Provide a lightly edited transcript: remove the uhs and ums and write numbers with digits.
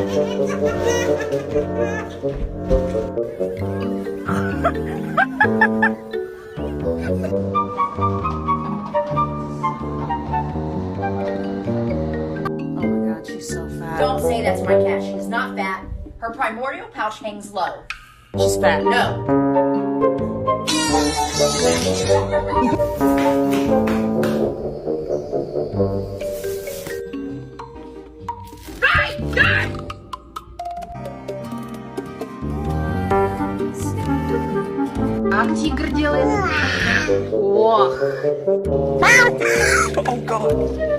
my God, she's so fat. Don't say that to my cat. She is not fat. Her primordial pouch hangs low. She's fat. No. Как тигр делает? Ох. Oh God.